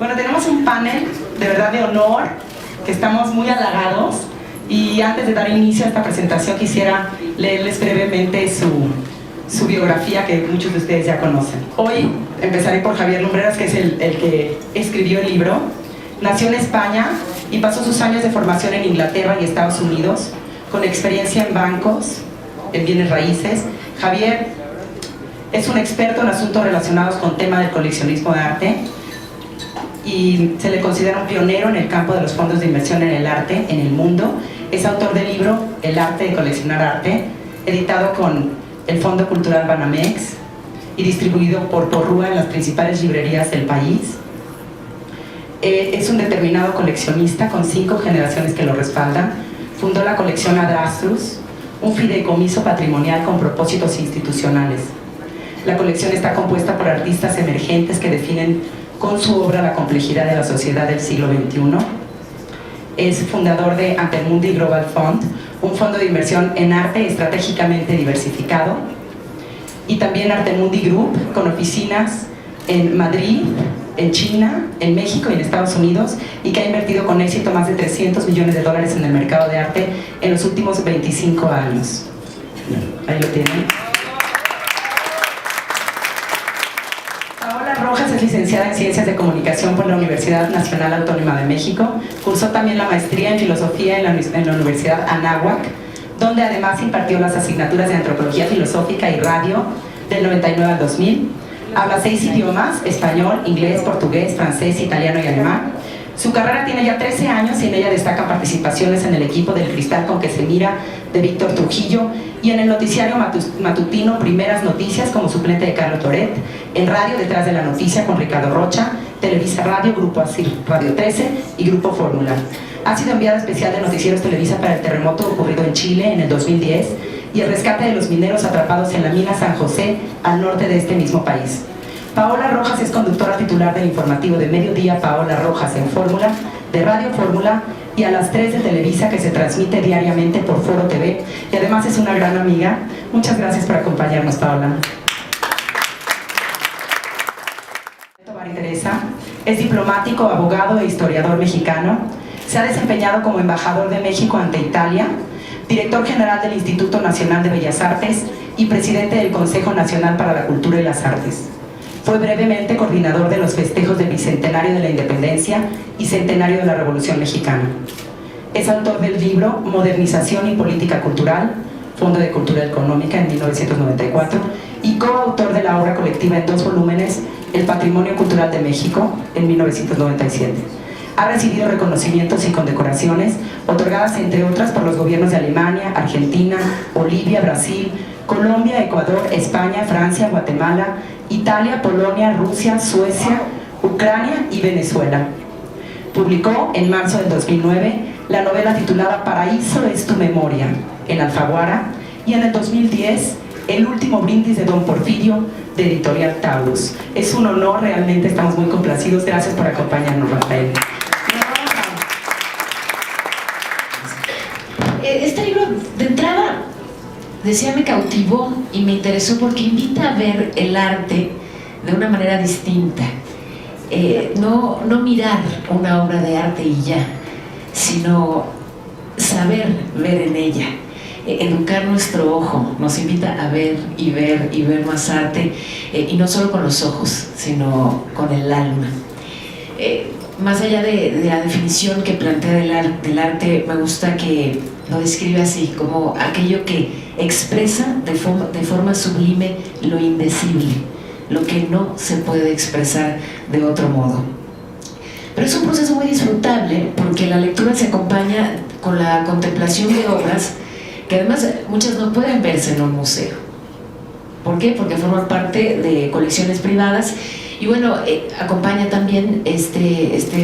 Bueno, tenemos un panel de verdad de honor, que estamos muy halagados, y antes de dar inicio a esta presentación quisiera leerles brevemente su biografía, que muchos de ustedes ya conocen. Hoy empezaré por Javier Lumbreras, que es el que escribió el libro. Nació en España y pasó sus años de formación en Inglaterra y Estados Unidos, con experiencia en bancos, en bienes raíces. Javier es un experto en asuntos relacionados con tema del coleccionismo de arte y se le considera un pionero en el campo de los fondos de inversión en el arte en el mundo. Es autor del libro El arte de coleccionar arte, editado con el Fondo Cultural Banamex y distribuido por Porrúa en las principales librerías del país. Es un determinado coleccionista con 5 generaciones que lo respaldan. Fundó la colección Adrastus, un fideicomiso patrimonial con propósitos institucionales. La colección está compuesta por artistas emergentes que definen con su obra la complejidad de la sociedad del siglo XXI. Es fundador de Antemundi Global Fund, un fondo de inversión en arte estratégicamente diversificado, y también Antemundi Group, con oficinas en Madrid, en China, en México y en Estados Unidos, y que ha invertido con éxito más de $300 millones en el mercado de arte en los últimos 25 años. Ahí lo tienen. Paola Rojas es licenciada en Ciencias de Comunicación por la Universidad Nacional Autónoma de México. Cursó también la maestría en Filosofía en la Universidad Anáhuac, donde además impartió las asignaturas de Antropología Filosófica y Radio del 99 al 2000. Habla 6 idiomas: español, inglés, portugués, francés, italiano y alemán. Su carrera tiene ya 13 años y en ella destacan participaciones en el equipo del Cristal con que se mira de Víctor Trujillo, y en el noticiario matutino Primeras Noticias como suplente de Carlos Toret, en Radio Detrás de la Noticia con Ricardo Rocha, Televisa Radio, Grupo ASIR Radio 13 y Grupo Fórmula. Ha sido enviada especial de Noticieros Televisa para el terremoto ocurrido en Chile en el 2010 y el rescate de los mineros atrapados en la mina San José, al norte de este mismo país. Paola Rojas es conductora titular del informativo de mediodía Paola Rojas en Fórmula, de Radio Fórmula, y a las 3 de Televisa, que se transmite diariamente por Foro TV, y además es una gran amiga. Muchas gracias por acompañarnos, Paola. Teresa es diplomático, abogado e historiador mexicano. Se ha desempeñado como embajador de México ante Italia, director general del Instituto Nacional de Bellas Artes y presidente del Consejo Nacional para la Cultura y las Artes. Fue brevemente coordinador de los festejos del Bicentenario de la Independencia y Centenario de la Revolución Mexicana. Es autor del libro Modernización y Política Cultural, Fondo de Cultura Económica, en 1994, y coautor de la obra colectiva en 2 volúmenes, El Patrimonio Cultural de México, en 1997. Ha recibido reconocimientos y condecoraciones, otorgadas entre otras por los gobiernos de Alemania, Argentina, Bolivia, Brasil, Colombia, Ecuador, España, Francia, Guatemala, Italia, Polonia, Rusia, Suecia, Ucrania y Venezuela. Publicó en marzo del 2009 la novela titulada Paraíso es tu memoria, en Alfaguara, y en el 2010 El último brindis de Don Porfirio, de Editorial Taurus. Es un honor, realmente estamos muy complacidos. Gracias por acompañarnos, Rafael. Este libro, de entrada, decía, me cautivó y me interesó porque invita a ver el arte de una manera distinta. No mirar una obra de arte y ya, sino saber ver en ella. Educar nuestro ojo, nos invita a ver y ver y ver más arte, y no solo con los ojos, sino con el alma. Más allá de la definición que plantea del arte, me gusta que lo describe así, como aquello que expresa de forma sublime lo indecible, lo que no se puede expresar de otro modo. Pero es un proceso muy disfrutable porque la lectura se acompaña con la contemplación de obras que además muchas no pueden verse en un museo. ¿Por qué? Porque forman parte de colecciones privadas. Y bueno, acompaña también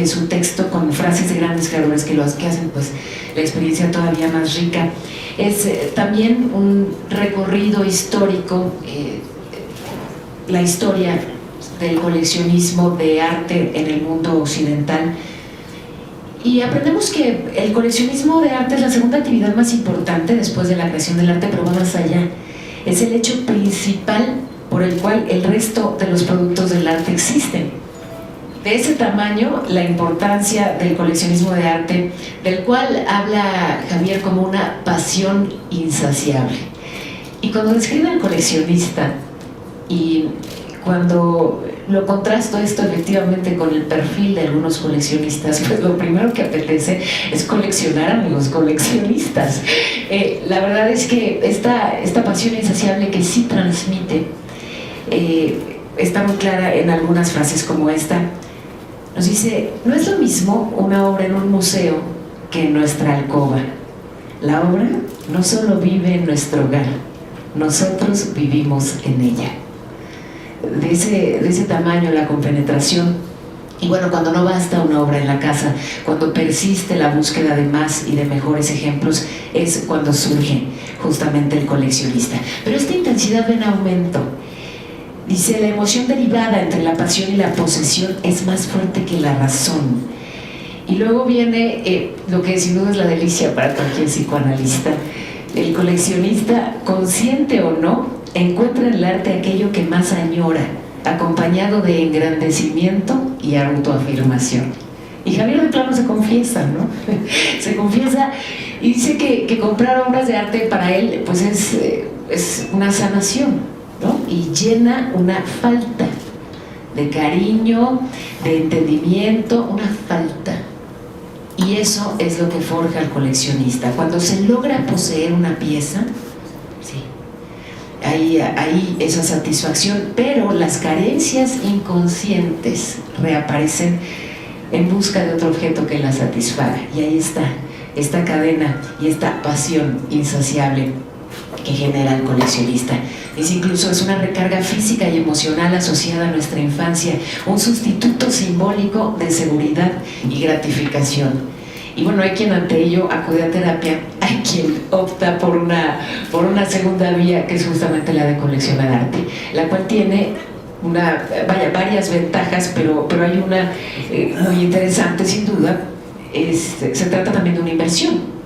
su texto con frases de grandes creadores que hacen pues la experiencia todavía más rica. Es también un recorrido histórico, la historia del coleccionismo de arte en el mundo occidental. Y aprendemos que el coleccionismo de arte es la segunda actividad más importante después de la creación del arte, pero va más allá. Es el hecho principal por el cual el resto de los productos del arte existen. de ese tamaño la importancia del coleccionismo de arte, del cual habla Javier como una pasión insaciable. Y cuando describe al coleccionista y cuando lo contrasto esto efectivamente con el perfil de algunos coleccionistas, pues lo primero que apetece es coleccionar, amigos coleccionistas. La verdad es que esta pasión insaciable que sí transmite está muy clara en algunas frases como esta. Nos dice: no es lo mismo una obra en un museo que en nuestra alcoba. La obra no solo vive en nuestro hogar, nosotros vivimos en ella. De ese tamaño la compenetración. Y bueno, cuando no basta una obra en la casa, cuando persiste la búsqueda de más y de mejores ejemplos, es cuando surge justamente el coleccionista. Pero esta intensidad va en aumento. Dice: la emoción derivada entre la pasión y la posesión es más fuerte que la razón. Y luego viene lo que sin duda es la delicia para cualquier psicoanalista. El coleccionista, consciente o no, encuentra en el arte aquello que más añora, acompañado de engrandecimiento y autoafirmación. Y Javier de plano se confiesa, ¿no? Se confiesa y dice que comprar obras de arte para él pues es una sanación, ¿no? Y llena una falta de cariño, de entendimiento, una falta. Y eso es lo que forja al coleccionista. Cuando se logra poseer una pieza, sí, hay esa satisfacción, pero las carencias inconscientes reaparecen en busca de otro objeto que la satisfaga. Y ahí está esta cadena y esta pasión insaciable que genera el coleccionista. Incluso es una recarga física y emocional asociada a nuestra infancia, un sustituto simbólico de seguridad y gratificación. Y bueno, hay quien ante ello acude a terapia, hay quien opta por una segunda vía, que es justamente la de coleccionar arte, la cual tiene varias ventajas, pero hay una muy interesante sin duda. Se trata también de una inversión.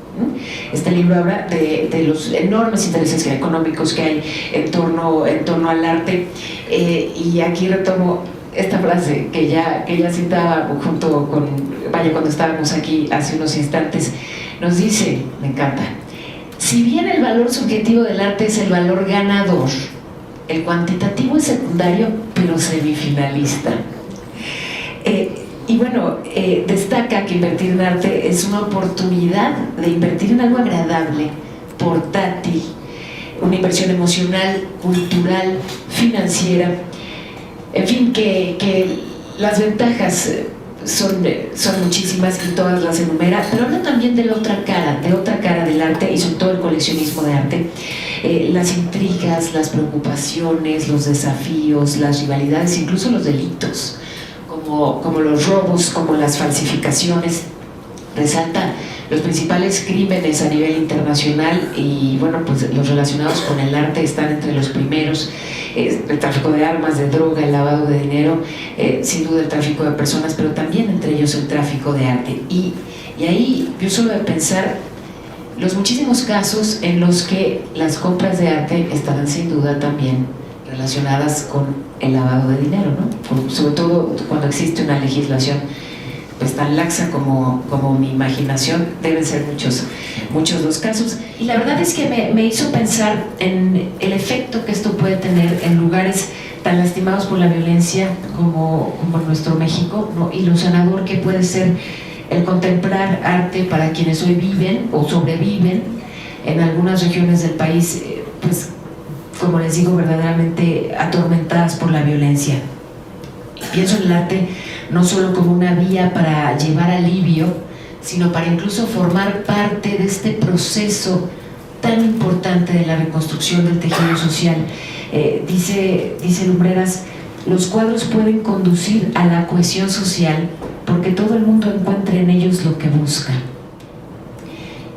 Este libro habla de los enormes intereses económicos que hay en torno al arte, y aquí retomo esta frase que ya citaba junto con, cuando estábamos aquí hace unos instantes. Nos dice, me encanta: si bien el valor subjetivo del arte es el valor ganador, el cuantitativo es secundario pero semifinalista. Y bueno, destaca que invertir en arte es una oportunidad de invertir en algo agradable, portátil, una inversión emocional, cultural, financiera, en fin, que las ventajas son muchísimas y todas las enumera, pero habla también de la otra cara del arte y sobre todo el coleccionismo de arte. Las intrigas, las preocupaciones, los desafíos, las rivalidades, incluso los delitos, como los robos, como las falsificaciones. Resalta los principales crímenes a nivel internacional y bueno, pues los relacionados con el arte están entre los primeros: el tráfico de armas, de droga, el lavado de dinero, sin duda el tráfico de personas, pero también entre ellos el tráfico de arte. Y ahí yo solo de pensar los muchísimos casos en los que las compras de arte estarán sin duda también relacionadas con el lavado de dinero, ¿no? Sobre todo cuando existe una legislación pues tan laxa como mi imaginación, deben ser muchos los casos. Y la verdad es que me hizo pensar en el efecto que esto puede tener en lugares tan lastimados por la violencia como nuestro México, ¿no? Y lo sanador que puede ser el contemplar arte para quienes hoy viven o sobreviven en algunas regiones del país, pues como les digo, verdaderamente atormentadas por la violencia. Pienso en el arte no solo como una vía para llevar alivio, sino para incluso formar parte de este proceso tan importante de la reconstrucción del tejido social. Dice Lumbreras: los cuadros pueden conducir a la cohesión social porque todo el mundo encuentra en ellos lo que busca.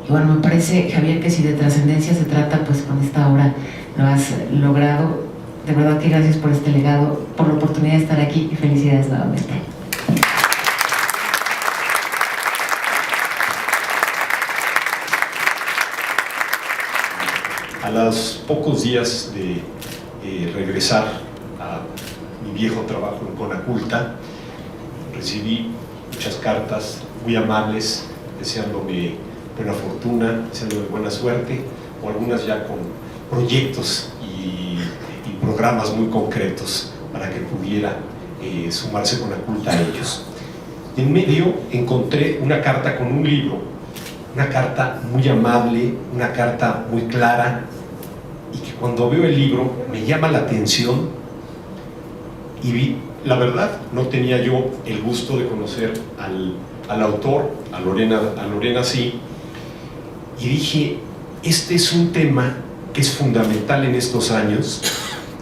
Y bueno, me parece, Javier, que si de trascendencia se trata, pues con esta obra lo has logrado. De verdad que gracias por este legado, por la oportunidad de estar aquí y felicidades nuevamente. A los pocos días de regresar a mi viejo trabajo en Conaculta, recibí muchas cartas muy amables, deseándome buena fortuna, deseándome buena suerte, o algunas ya con proyectos y programas muy concretos para que pudiera sumarse con la culta a ellos. En medio encontré una carta con un libro, una carta muy amable, una carta muy clara, y que cuando veo el libro me llama la atención. Y la verdad, no tenía yo el gusto de conocer al autor, a Lorena sí, y dije, este es un tema que es fundamental en estos años,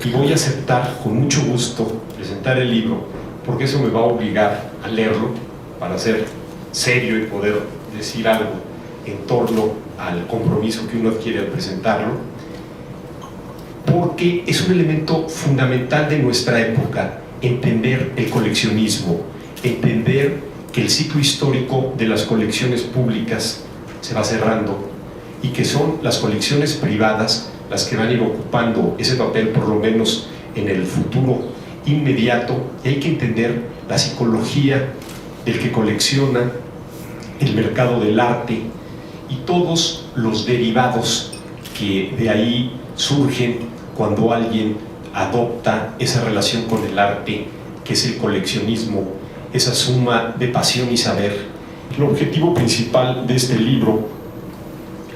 y voy a aceptar con mucho gusto presentar el libro, porque eso me va a obligar a leerlo para ser serio y poder decir algo en torno al compromiso que uno adquiere al presentarlo, porque es un elemento fundamental de nuestra época, entender el coleccionismo, entender que el ciclo histórico de las colecciones públicas se va cerrando y que son las colecciones privadas las que van a ir ocupando ese papel, por lo menos en el futuro inmediato. Y hay que entender la psicología del que colecciona, el mercado del arte y todos los derivados que de ahí surgen cuando alguien adopta esa relación con el arte, que es el coleccionismo, esa suma de pasión y saber. El objetivo principal de este libro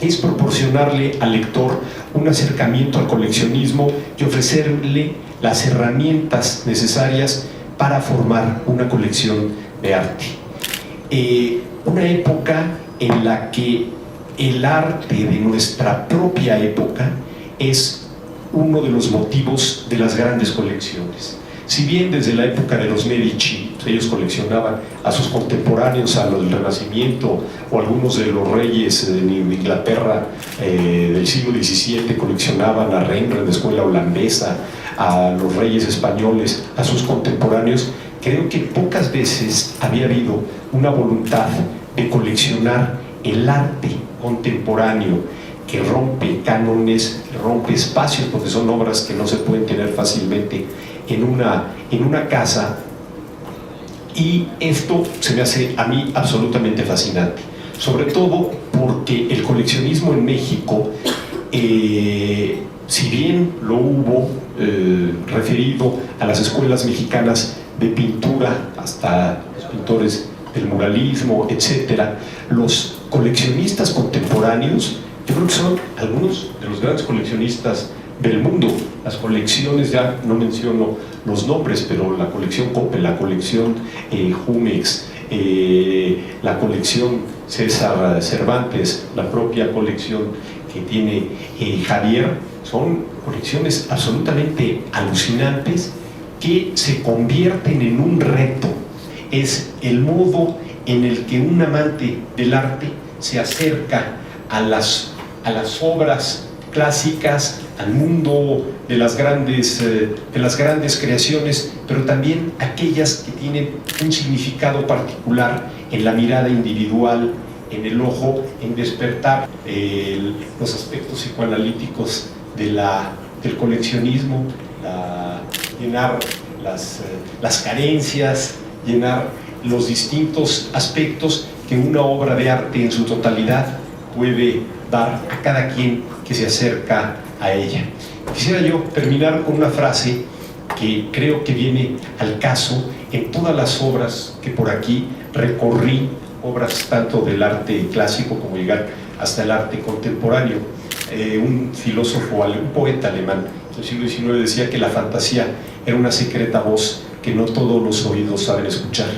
es proporcionarle al lector un acercamiento al coleccionismo y ofrecerle las herramientas necesarias para formar una colección de arte. Una época en la que el arte de nuestra propia época es uno de los motivos de las grandes colecciones. Si bien desde la época de los Medici ellos coleccionaban a sus contemporáneos, a los del Renacimiento, o algunos de los reyes de Inglaterra del siglo XVII coleccionaban a Rembrandt, de escuela holandesa, a los reyes españoles, a sus contemporáneos, creo que pocas veces había habido una voluntad de coleccionar el arte contemporáneo, que rompe cánones, rompe espacios, porque son obras que no se pueden tener fácilmente en una casa. Y esto se me hace a mí absolutamente fascinante, sobre todo porque el coleccionismo en México, si bien lo hubo referido a las escuelas mexicanas de pintura, hasta los pintores del muralismo, etcétera, los coleccionistas contemporáneos, yo creo que son algunos de los grandes coleccionistas del mundo. Las colecciones, ya no menciono los nombres, pero la colección Coppel, la colección Jumex, la colección César Cervantes, la propia colección que tiene Javier, son colecciones absolutamente alucinantes que se convierten en un reto. Es el modo en el que un amante del arte se acerca a las obras clásicas, al mundo de las grandes creaciones, pero también aquellas que tienen un significado particular en la mirada individual, en el ojo, en despertar los aspectos psicoanalíticos del coleccionismo, llenar las carencias, llenar los distintos aspectos que una obra de arte en su totalidad puede dar a cada quien que se acerca a ella. Quisiera yo terminar con una frase que creo que viene al caso en todas las obras que por aquí recorrí, obras tanto del arte clásico como llegar hasta el arte contemporáneo. Un filósofo, un poeta alemán del siglo XIX decía que la fantasía era una secreta voz que no todos los oídos saben escuchar.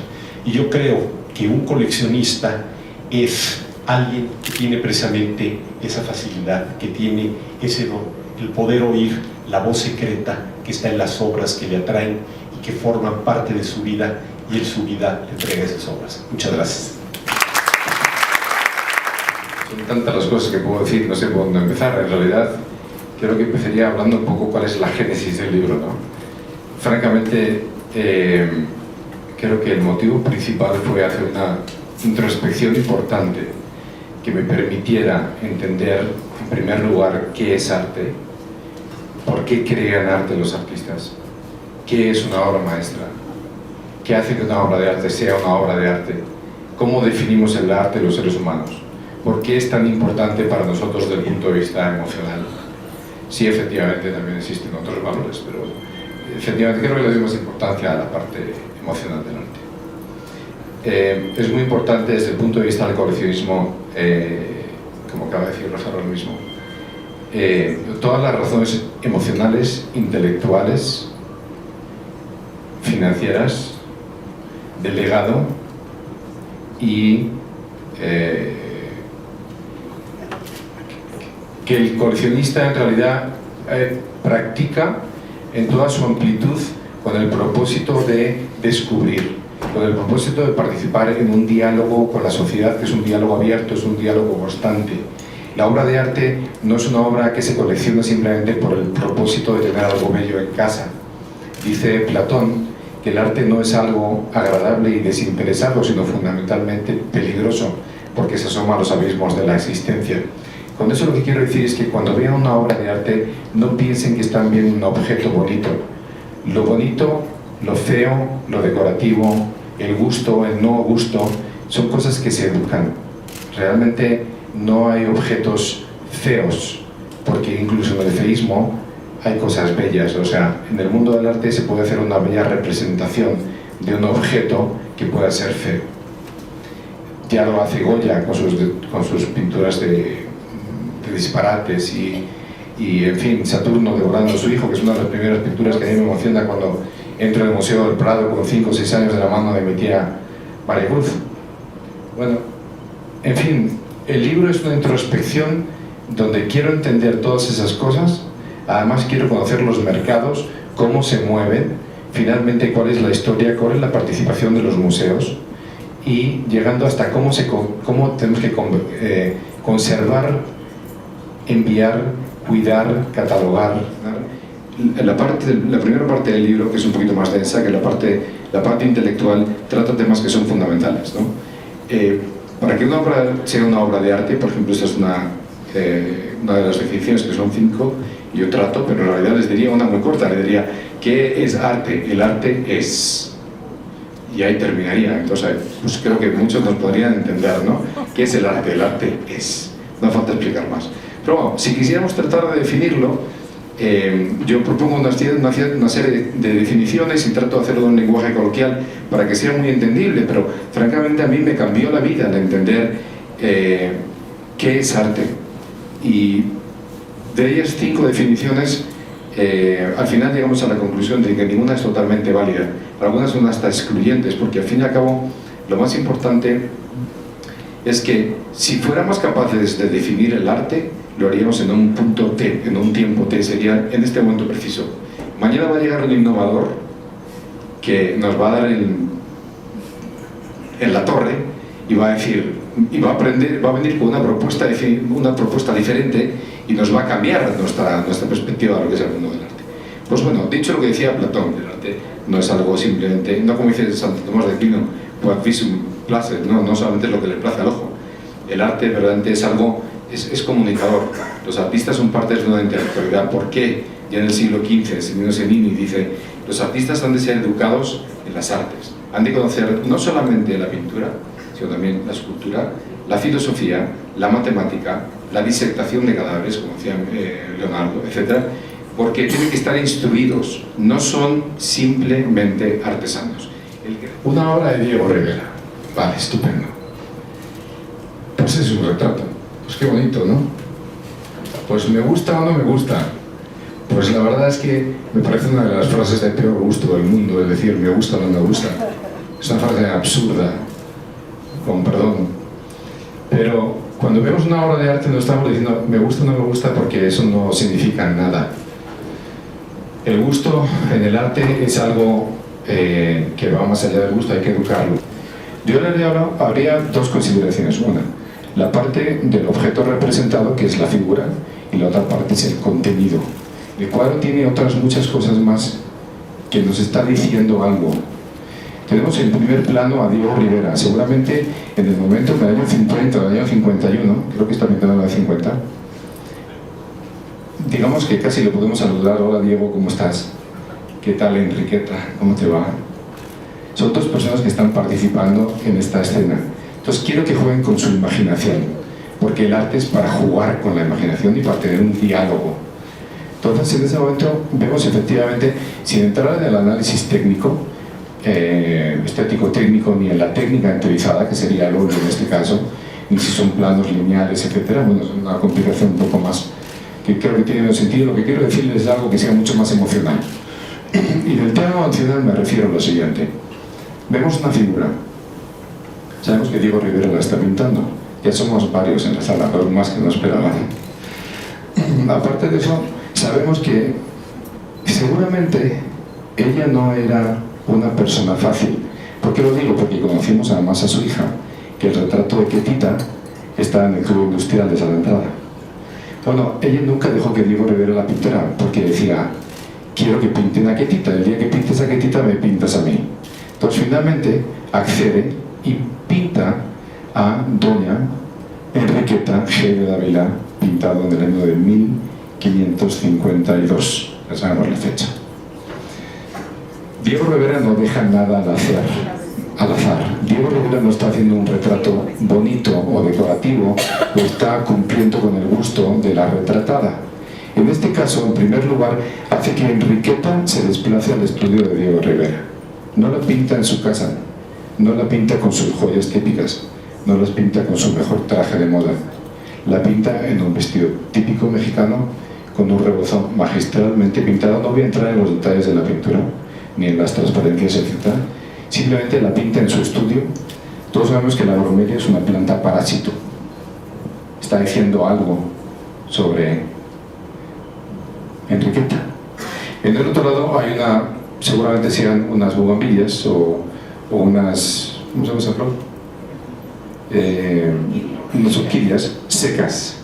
Y yo creo que un coleccionista es alguien que tiene precisamente esa facilidad, que tiene ese don, el poder oír la voz secreta que está en las obras que le atraen y que forman parte de su vida, y en su vida le entrega esas obras. Muchas gracias. Son tantas las cosas que puedo decir, no sé por dónde empezar. En realidad, creo que empezaría hablando un poco cuál es la génesis del libro, ¿no? Francamente, creo que el motivo principal fue hacer una introspección importante que me permitiera entender, en primer lugar, qué es arte, por qué crean arte los artistas, qué es una obra maestra ¿Qué hace que una obra de arte sea una obra de arte? ¿Cómo definimos el arte de los seres humanos? ¿Por qué es tan importante para nosotros desde el punto de vista emocional? Sí, efectivamente, también existen otros valores, pero efectivamente creo que le doy más importancia a la parte emocional del arte. Es muy importante desde el punto de vista del coleccionismo, como acaba de decir Rafa ahora mismo, todas las razones emocionales, intelectuales, financieras, de legado y que el coleccionista en realidad practica en toda su amplitud con el propósito de descubrir, con el propósito de participar en un diálogo con la sociedad, que es un diálogo abierto, es un diálogo constante. La obra de arte no es una obra que se colecciona simplemente por el propósito de tener algo bello en casa. Dice Platón que el arte no es algo agradable y desinteresado, sino fundamentalmente peligroso, porque se asoma a los abismos de la existencia. Con eso lo que quiero decir es que cuando vean una obra de arte, no piensen que están viendo un objeto bonito. Lo bonito, lo feo, lo decorativo, el gusto, el no gusto, son cosas que se educan. Realmente no hay objetos feos, porque incluso en el feísmo hay cosas bellas. O sea, en el mundo del arte se puede hacer una bella representación de un objeto que pueda ser feo. Ya lo hace Goya con sus pinturas de disparates y, en fin, Saturno devorando a su hijo, que es una de las primeras pinturas que a mí me emociona cuando entro en el Museo del Prado con 5 o 6 años de la mano de mi tía María Cruz. Bueno, en fin, el libro es una introspección donde quiero entender todas esas cosas. Además quiero conocer los mercados, cómo se mueven, finalmente cuál es la historia, cuál es la participación de los museos y llegando hasta cómo tenemos que conservar, enviar, cuidar, catalogar. La primera parte del libro, que es un poquito más densa, que la parte intelectual, trata temas que son fundamentales, ¿no? Para que una obra sea una obra de arte, por ejemplo, esta es una de las definiciones, que son 5, yo trato, pero en realidad les diría una muy corta, les diría, ¿qué es arte? El arte es... Y ahí terminaría. Entonces, pues creo que muchos nos podrían entender, ¿no? ¿Qué es el arte? El arte es... No hace falta explicar más. Pero bueno, si quisiéramos tratar de definirlo, yo propongo una serie de definiciones y trato de hacerlo en un lenguaje coloquial para que sea muy entendible, pero francamente a mí me cambió la vida al entender qué es arte. Y de ellas 5 definiciones, al final llegamos a la conclusión de que ninguna es totalmente válida. Algunas son hasta excluyentes, porque al fin y al cabo lo más importante es que si fuéramos capaces de definir el arte, lo haríamos en un punto T, en un tiempo T, sería en este momento preciso. Mañana va a llegar un innovador que nos va a dar en la torre y va a decir, y va a venir con una propuesta diferente y nos va a cambiar nuestra perspectiva de lo que es el mundo del arte. Pues bueno, dicho lo que decía Platón, el arte no es algo simplemente, no como dice Santo Tomás de Aquino, quod visum placet, no solamente es lo que le place al ojo. El arte verdaderamente es algo, es comunicador. Los artistas son partes de una intelectualidad. ¿Por qué? Ya en el siglo XV, Severino Cellini dice, los artistas han de ser educados en las artes, han de conocer no solamente la pintura, sino también la escultura, la filosofía, la matemática, la disectación de cadáveres, como decía Leonardo, etc., porque tienen que estar instruidos, no son simplemente artesanos. Una obra de Diego Rivera, vale, estupendo. Pues es un retrato, pues qué bonito, ¿no? Pues me gusta o no me gusta. Pues la verdad es que me parece una de las frases de peor gusto del mundo, es decir, me gusta o no me gusta. Es una frase absurda, con perdón. Pero cuando vemos una obra de arte no estamos diciendo me gusta o no me gusta, porque eso no significa nada. El gusto en el arte es algo que va más allá del gusto, hay que educarlo. Yo habría 2 consideraciones. Una, la parte del objeto representado, que es la figura, y la otra parte es el contenido. El cuadro tiene otras muchas cosas más que nos está diciendo algo. Tenemos en primer plano a Diego Rivera, seguramente en el momento del año 50, del año 51, creo que está pintando en la 50. Digamos que casi le podemos saludar. Hola Diego, ¿cómo estás? ¿Qué tal Enriqueta? ¿Cómo te va? Son dos personas que están participando en esta escena. Entonces quiero que jueguen con su imaginación, porque el arte es para jugar con la imaginación y para tener un diálogo. Entonces en ese momento vemos efectivamente, sin entrar en el análisis técnico, estético-técnico, ni en la técnica enterizada, que sería el óleo en este caso, ni si son planos lineales, etc. Bueno, es una complicación un poco más que creo que tiene menos sentido. Lo que quiero decirles es algo que sea mucho más emocional. Y del tema emocional me refiero a lo siguiente. Vemos una figura. Sabemos que Diego Rivera la está pintando. Ya somos varios en la sala, pero más que no esperaban. Aparte de eso, sabemos que seguramente ella no era una persona fácil. ¿Por qué lo digo? Porque conocimos además a su hija, que el retrato de Ketita está en el Club Industrial de Sala Entrada. Bueno, ella nunca dejó que Diego Rivera la pintara, porque decía, quiero que pinten a Ketita, el día que pintes a Ketita me pintas a mí. Entonces finalmente accede y pinta a doña Enriqueta G. de Dávila, pintado en el año de 1552, ya sabemos la fecha. Diego Rivera no deja nada al azar. Diego Rivera no está haciendo un retrato bonito o decorativo, o está cumpliendo con el gusto de la retratada. En este caso, en primer lugar, hace que Enriqueta se desplace al estudio de Diego Rivera. No la pinta en su casa, no la pinta con sus joyas típicas, no las pinta con su mejor traje de moda. La pinta en un vestido típico mexicano, con un rebozado magistralmente pintado. No voy a entrar en los detalles de la pintura, ni en las transparencias, etc. Simplemente la pinta en su estudio. Todos sabemos que la bromelia es una planta parásito. Está diciendo algo sobre Enriqueta. En el otro lado hay una, seguramente sean unas bugambillas o unas, ¿cómo se llama esa flor? Unas orquídeas secas.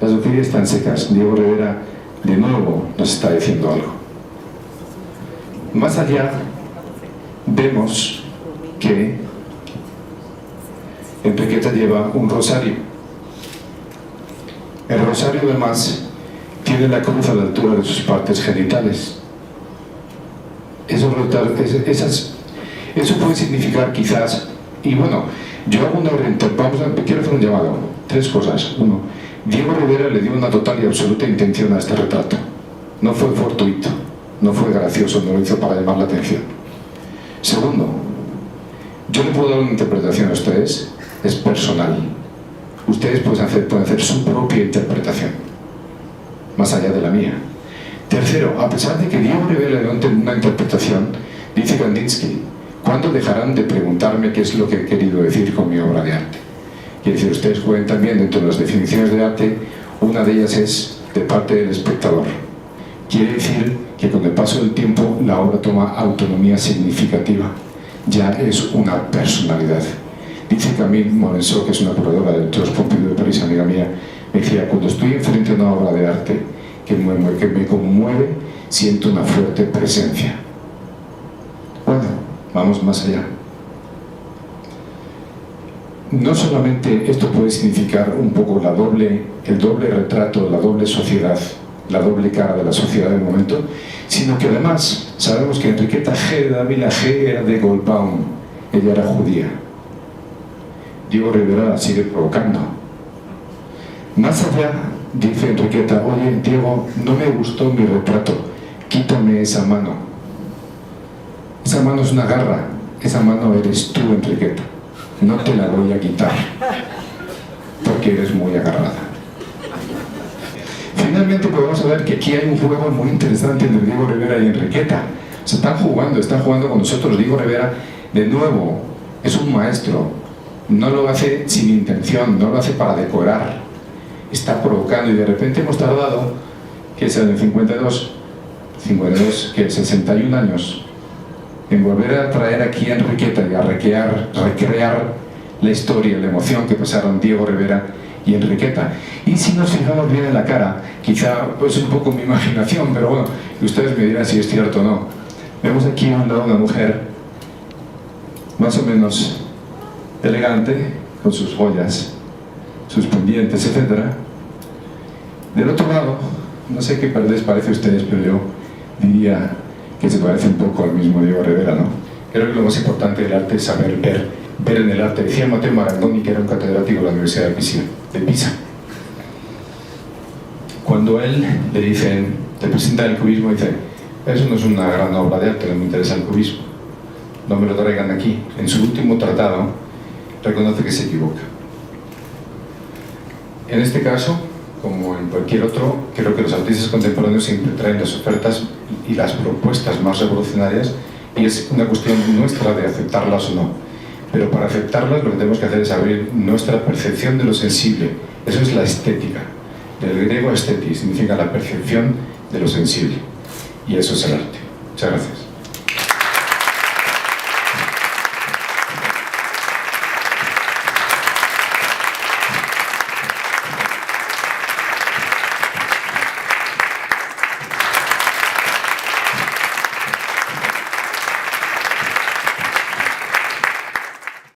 Las orquídeas están secas. Diego Rivera de nuevo nos está diciendo algo. Más allá vemos que Enriqueta lleva un rosario. El rosario además tiene la cruz a la altura de sus partes genitales. Eso puede significar quizás, y bueno, yo hago una orientación, quiero hacer un llamado, 3 cosas. 1, Diego Rivera le dio una total y absoluta intención a este retrato. No fue fortuito, no fue gracioso, no lo hizo para llamar la atención. Segundo, yo le puedo dar una interpretación a ustedes, es personal. Ustedes pueden hacer su propia interpretación, más allá de la mía. Tercero, a pesar de que Diego Rivera le dio una interpretación, dice Kandinsky, ¿cuándo dejarán de preguntarme qué es lo que he querido decir con mi obra de arte? Quiere decir, ustedes pueden también, dentro de las definiciones de arte, una de ellas es de parte del espectador. Quiere decir que con el paso del tiempo la obra toma autonomía significativa, ya es una personalidad. Dice Camille Morenceau, que es una curadora del Georges Pompidou de París, amiga mía, me decía, cuando estoy enfrente de una obra de arte que me conmueve, siento una fuerte presencia. Bueno, vamos más allá. No solamente esto puede significar un poco el doble retrato, la doble sociedad, la doble cara de la sociedad del momento, sino que además sabemos que Enriqueta G. de Dávila G. era de Goldbaum, ella era judía. Diego Rivera la sigue provocando. Más allá, dice Enriqueta, oye Diego, no me gustó mi retrato, quítame esa mano. Esa mano es una garra, esa mano eres tú, Enriqueta. No te la voy a quitar, porque eres muy agarrada. Finalmente podemos ver que aquí hay un juego muy interesante entre Diego Rivera y Enriqueta. Se están jugando con nosotros. Diego Rivera, de nuevo, es un maestro. No lo hace sin intención, no lo hace para decorar. Está provocando y de repente hemos tardado, que es el 52, que es 61 años, en volver a traer aquí a Enriqueta y a recrear la historia, la emoción que pasaron Diego Rivera y Enriqueta. Y si nos fijamos bien en la cara, quizá pues un poco mi imaginación, pero bueno, ustedes me dirán si es cierto o no. Vemos aquí a un lado una mujer más o menos elegante, con sus joyas, sus pendientes, etc. Del otro lado, no sé qué les parece a ustedes, pero yo diría que se parece un poco al mismo Diego Rivera, ¿no? Creo que lo más importante del arte es saber ver en el arte. Decía Matteo Marangoni, que era un catedrático de la Universidad de Pisa. Cuando él le dicen, te presentan el cubismo, dice, eso no es una gran obra de arte, no me interesa el cubismo, no me lo traigan aquí. En su último tratado reconoce que se equivoca. En este caso, como en cualquier otro, creo que los artistas contemporáneos siempre traen las ofertas y las propuestas más revolucionarias, y es una cuestión nuestra de aceptarlas o no. Pero para aceptarlas lo que tenemos que hacer es abrir nuestra percepción de lo sensible. Eso es la estética. Del griego aesthetis significa la percepción de lo sensible. Y eso es el arte. Muchas gracias.